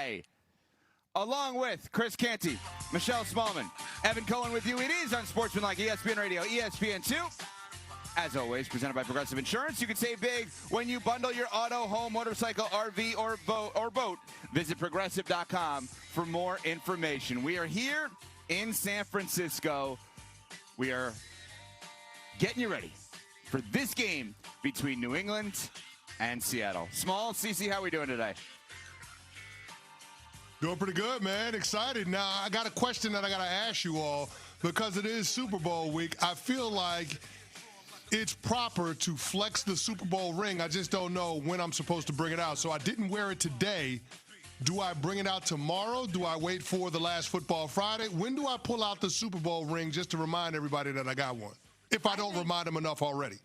today. Along with Chris Canty, Michelle Smallman, Evan Cohen with you. It is Unsportsmanlike ESPN Radio, ESPN2. As always, presented by Progressive Insurance. You can save big when you bundle your auto, home, motorcycle, RV, or boat. Visit Progressive.com for more information. We are here in San Francisco. We are getting you ready for this game between New England and Seattle. Small, CC, how are we doing today? Doing pretty good, man. Excited. Now, I got a question that I got to ask you all because it is Super Bowl week. I feel like it's proper to flex the Super Bowl ring. I just don't know when I'm supposed to bring it out. So I didn't wear it today. Do I bring it out tomorrow? Do I wait for the last Football Friday? When do I pull out the Super Bowl ring just to remind everybody that I got one? If I don't remind them enough already.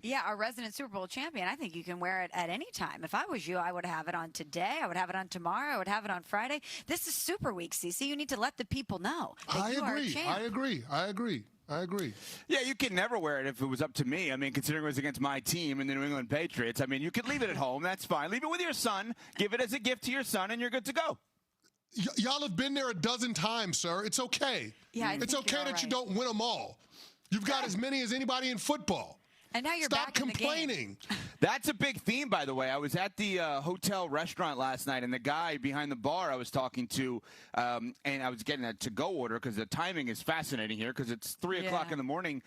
Yeah, our resident Super Bowl champion, I think you can wear it at any time. If I was you, I would have it on today. I would have it on tomorrow. I would have it on Friday. This is Super Week, CC. You need to let the people know that you are a champ. I agree. Yeah, you can never wear it if it was up to me. I mean, considering it was against my team and the New England Patriots. I mean, you could leave it at home. That's fine. Leave it with your son. Give it as a gift to your son, and you're good to go. Y'all have been there a dozen times, sir. It's okay. Yeah, it's okay that you don't win them all. You've got as many as anybody in football. And now you're Stop back in the complaining. That's a big theme, by the way. I was at the hotel restaurant last night, and the guy behind the bar I was talking to, and I was getting a to-go order because the timing is fascinating here because it's 3 o'clock in the morning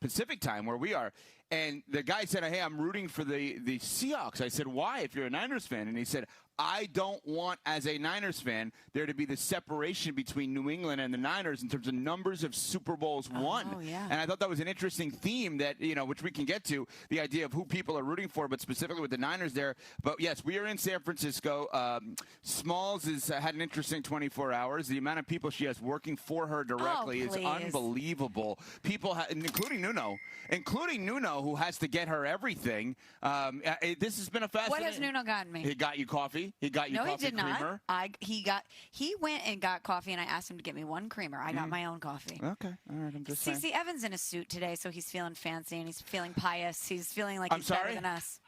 Pacific time where we are. And the guy said, hey, I'm rooting for the Seahawks. I said, why, if you're a Niners fan? And he said, I don't want, as a Niners fan, there to be the separation between New England and the Niners in terms of numbers of Super Bowls won. Oh, yeah. And I thought that was an interesting theme that, which we can get to, the idea of who people are rooting for, but specifically with the Niners there. But, yes, we are in San Francisco. Smalls has had an interesting 24 hours. The amount of people she has working for her directly is unbelievable. People, including Nuno, who has to get her everything. This has been a fascinating. What has Nuno gotten me? He got you coffee. He got you no, coffee he did creamer. not. He went and got coffee, and I asked him to get me one creamer. I got my own coffee. Okay, all right. I'm just saying. CC Evans in a suit today, so he's feeling fancy and he's feeling pious. He's feeling like he's better than us.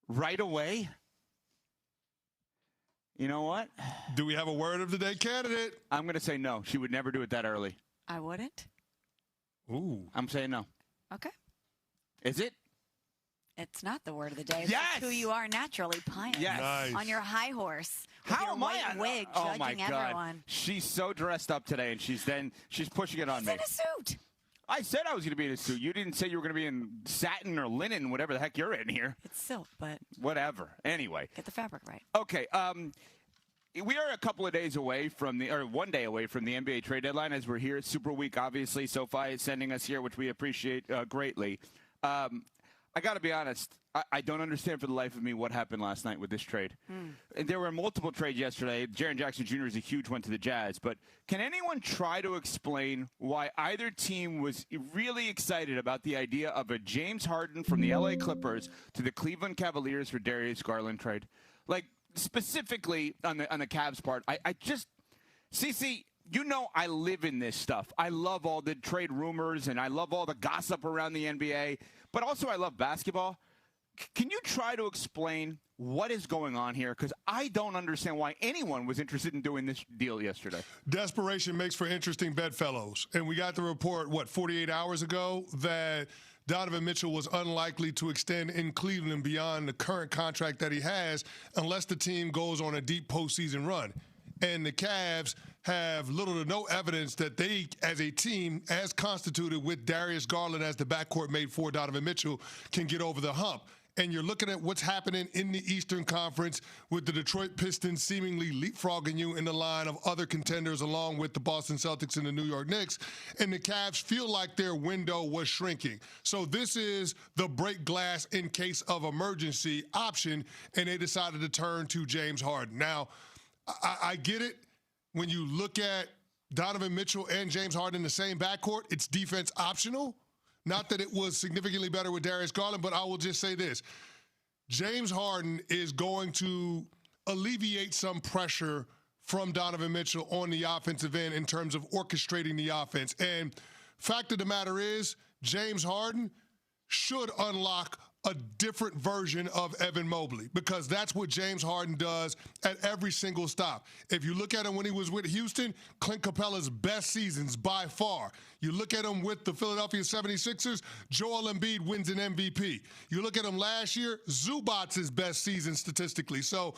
Right away. You know what? Do we have a word of the day candidate? I'm going to say no. She would never do it that early. I wouldn't. Ooh. I'm saying no. Okay. Is it? It's not the word of the day. It's Yes! just who you are naturally, pious. Yes. Nice. On your high horse. With How your am I white on? wig, Oh my judging God! everyone. She's so dressed up today, and she's pushing it on He's me. in a suit. I said I was going to be in a suit. You didn't say you were going to be in satin or linen, whatever the heck you're in here. It's silk, but Whatever. Anyway. get the fabric right. Okay. We are a couple of days away from one day away from the NBA trade deadline as we're here at Super Week. Obviously, SoFi is sending us here, which we appreciate greatly. I got to be honest. I don't understand for the life of me what happened last night with this trade. There were multiple trades yesterday. Jaren Jackson Jr. is a huge one to the Jazz. But can anyone try to explain why either team was really excited about the idea of a James Harden from the LA Clippers to the Cleveland Cavaliers for Darius Garland trade? Like, specifically on the Cavs part, I just – CC, I live in this stuff. I love all the trade rumors, and I love all the gossip around the NBA. But also I love basketball. Can you try to explain what is going on here? Because I don't understand why anyone was interested in doing this deal yesterday. Desperation makes for interesting bedfellows. And we got the report, 48 hours ago, that Donovan Mitchell was unlikely to extend in Cleveland beyond the current contract that he has unless the team goes on a deep postseason run. And the Cavs have little to no evidence that they, as a team, as constituted with Darius Garland as the backcourt mate for Donovan Mitchell, can get over the hump. And you're looking at what's happening in the Eastern Conference with the Detroit Pistons seemingly leapfrogging you in the line of other contenders along with the Boston Celtics and the New York Knicks. And the Cavs feel like their window was shrinking. So this is the break glass in case of emergency option, and they decided to turn to James Harden. Now, I get it. When you look at Donovan Mitchell and James Harden in the same backcourt, it's defense optional. Not that it was significantly better with Darius Garland, but I will just say this. James Harden is going to alleviate some pressure from Donovan Mitchell on the offensive end in terms of orchestrating the offense. And fact of the matter is, James Harden should unlock a different version of Evan Mobley, because that's what James Harden does at every single stop. If you look at him when he was with Houston, Clint Capella's best seasons by far. You look at him with the Philadelphia 76ers, Joel Embiid wins an MVP. You look at him last year, Zubac's best season statistically. So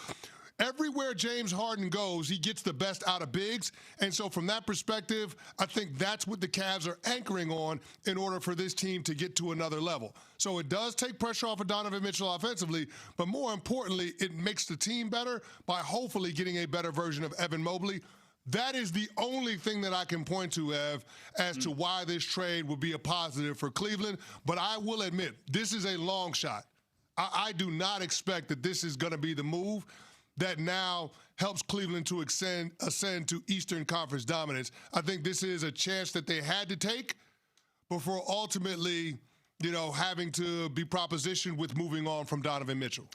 everywhere James Harden goes, he gets the best out of bigs. And so from that perspective, I think that's what the Cavs are anchoring on in order for this team to get to another level. So it does take pressure off of Donovan Mitchell offensively, but more importantly, it makes the team better by hopefully getting a better version of Evan Mobley. That is the only thing that I can point to, Ev, as to why this trade would be a positive for Cleveland. But I will admit, this is a long shot. I do not expect that this is going to be the move that now helps Cleveland to ascend to Eastern Conference dominance. I think this is a chance that they had to take before ultimately, having to be propositioned with moving on from Donovan Mitchell.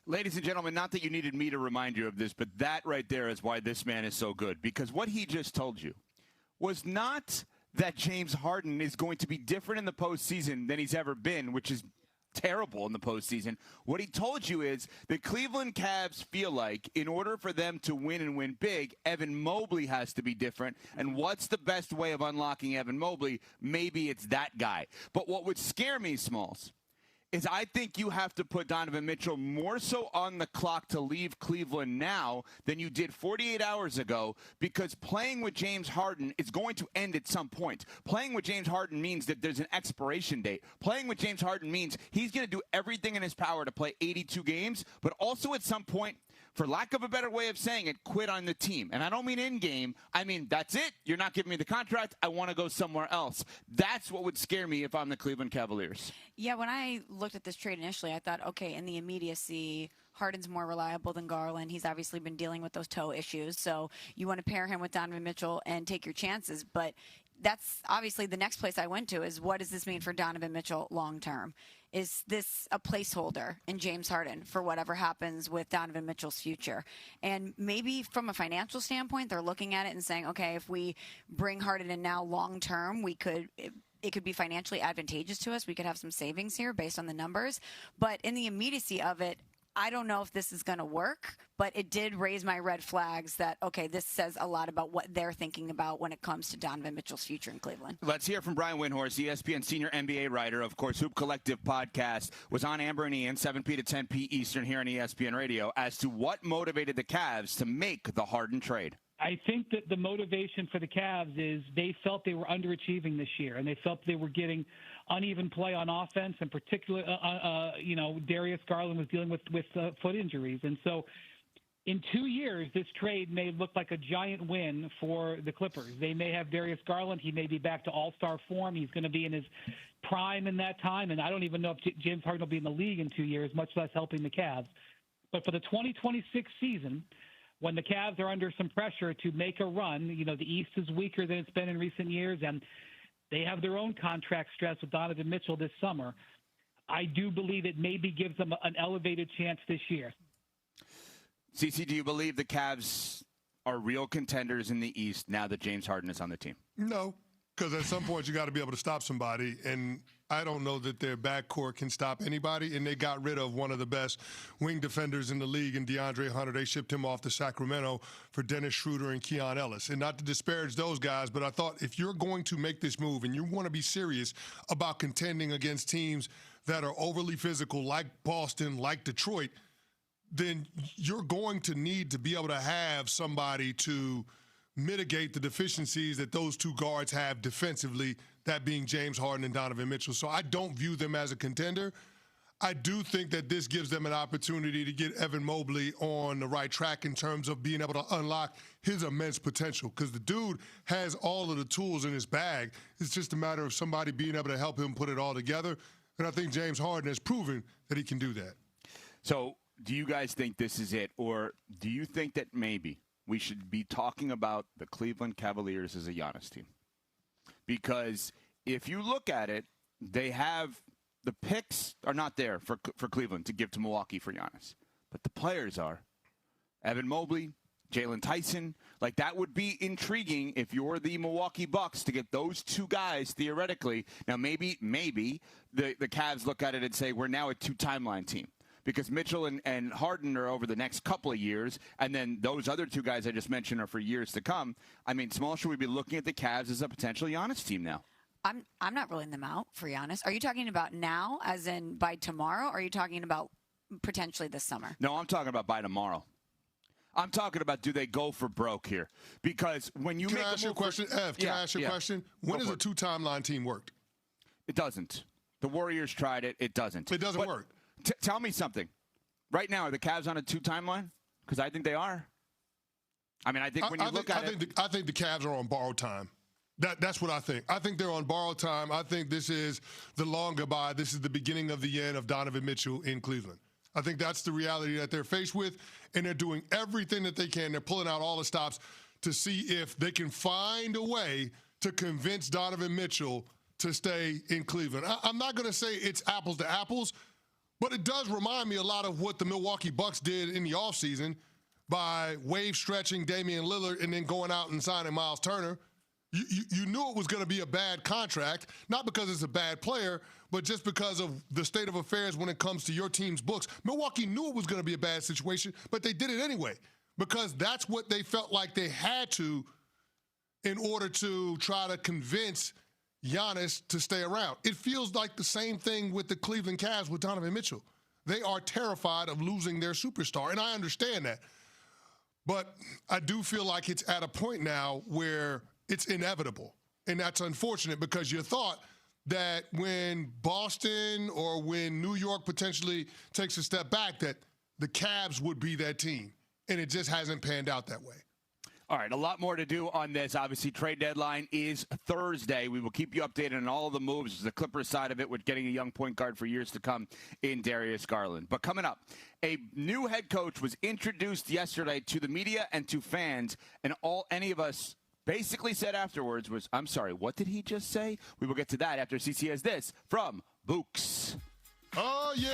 Ladies and gentlemen, not that you needed me to remind you of this, but that right there is why this man is so good. Because what he just told you was not that James Harden is going to be different in the postseason than he's ever been, which is terrible in the postseason. What he told you is the Cleveland Cavs feel like in order for them to win and win big, Evan Mobley has to be different. And what's the best way of unlocking Evan Mobley? Maybe it's that guy. But what would scare me, Smalls, is I think you have to put Donovan Mitchell more so on the clock to leave Cleveland now than you did 48 hours ago, because playing with James Harden is going to end at some point. Playing with James Harden means that there's an expiration date. Playing with James Harden means he's going to do everything in his power to play 82 games, but also at some point, for lack of a better way of saying it, quit on the team. And I don't mean in-game. I mean, that's it. You're not giving me the contract. I want to go somewhere else. That's what would scare me if I'm the Cleveland Cavaliers. Yeah, when I looked at this trade initially, I thought, okay, in the immediacy, Harden's more reliable than Garland. He's obviously been dealing with those toe issues. So you want to pair him with Donovan Mitchell and take your chances. But that's obviously the next place I went to is, what does this mean for Donovan Mitchell long term? Is this a placeholder in James Harden for whatever happens with Donovan Mitchell's future? And maybe from a financial standpoint, they're looking at it and saying, okay, if we bring Harden in now long term, it could be financially advantageous to us. We could have some savings here based on the numbers. But in the immediacy of it, I don't know if this is going to work, but it did raise my red flags that, okay, this says a lot about what they're thinking about when it comes to Donovan Mitchell's future in Cleveland. Let's hear from Brian Windhorst, ESPN senior NBA writer, of course, Hoop Collective podcast, was on Amber and Ian, 7P to 10P Eastern here on ESPN Radio, as to what motivated the Cavs to make the Harden trade. I think that the motivation for the Cavs is they felt they were underachieving this year, and they felt they were getting uneven play on offense, and particularly, Darius Garland was dealing with foot injuries. And so in 2 years, this trade may look like a giant win for the Clippers. They may have Darius Garland. He may be back to all-star form. He's going to be in his prime in that time, and I don't even know if James Harden will be in the league in 2 years, much less helping the Cavs. But for the 2026 season, when the Cavs are under some pressure to make a run, the East is weaker than it's been in recent years, and they have their own contract stress with Donovan Mitchell this summer. I do believe it maybe gives them an elevated chance this year. CeCe, do you believe the Cavs are real contenders in the East now that James Harden is on the team? No, because at some point you got to be able to stop somebody, and I don't know that their backcourt can stop anybody, and they got rid of one of the best wing defenders in the league in DeAndre Hunter. They shipped him off to Sacramento for Dennis Schroeder and Keon Ellis. And not to disparage those guys, but I thought if you're going to make this move and you want to be serious about contending against teams that are overly physical like Boston, like Detroit, then you're going to need to be able to have somebody to mitigate the deficiencies that those two guards have defensively, that being James Harden and Donovan Mitchell. So I don't view them as a contender. I do think that this gives them an opportunity to get Evan Mobley on the right track in terms of being able to unlock his immense potential, because the dude has all of the tools in his bag. It's just a matter of somebody being able to help him put it all together. And I think James Harden has proven that he can do that. So do you guys think this is it, or do you think that maybe we should be talking about the Cleveland Cavaliers as a Giannis team? Because if you look at it, they have the picks are not there for Cleveland to give to Milwaukee for Giannis, but the players are. Evan Mobley, Jalen Tyson. Like, that would be intriguing if you're the Milwaukee Bucks to get those two guys theoretically. Now, maybe the Cavs look at it and say, we're now a two-timeline team because Mitchell and Harden are over the next couple of years, and then those other two guys I just mentioned are for years to come. I mean, Small, should we be looking at the Cavs as a potential Giannis team now? I'm not ruling them out, for Giannis. Are you talking about now, as in by tomorrow, or are you talking about potentially this summer? No, I'm talking about by tomorrow. I'm talking about, do they go for broke here? Because when you Can I ask you a question, Ev? Can I ask you a question? When does a two-timeline team work? It doesn't. The Warriors tried it. It doesn't. It doesn't work. Tell me something. Right now, are the Cavs on a two-timeline? Because I think they are. I mean, I think when you look at it. I think the Cavs are on borrowed time. That's what I think. I think they're on borrowed time. I think this is the long goodbye. This is the beginning of the end of Donovan Mitchell in Cleveland. I think that's the reality that they're faced with, and they're doing everything that they can. They're pulling out all the stops to see if they can find a way to convince Donovan Mitchell to stay in Cleveland. I'm not going to say it's apples to apples, but it does remind me a lot of what the Milwaukee Bucks did in the offseason by wave stretching Damian Lillard and then going out and signing Miles Turner. You knew it was going to be a bad contract, not because it's a bad player, but just because of the state of affairs when it comes to your team's books. Milwaukee knew it was going to be a bad situation, but they did it anyway because that's what they felt like they had to in order to try to convince Giannis to stay around. It feels like the same thing with the Cleveland Cavs with Donovan Mitchell. They are terrified of losing their superstar, and I understand that. But I do feel like it's at a point now where it's inevitable. And that's unfortunate because you thought that when Boston or when New York potentially takes a step back, that the Cavs would be that team. And it just hasn't panned out that way. All right, a lot more to do on this. Obviously, trade deadline is Thursday. We will keep you updated on all of the moves. The Clippers side of it with getting a young point guard for years to come in Darius Garland. But coming up, a new head coach was introduced yesterday to the media and to fans, and all any of us basically said afterwards was, I'm sorry, what did he just say? We will get to that after CC has this from Books. Oh, yeah.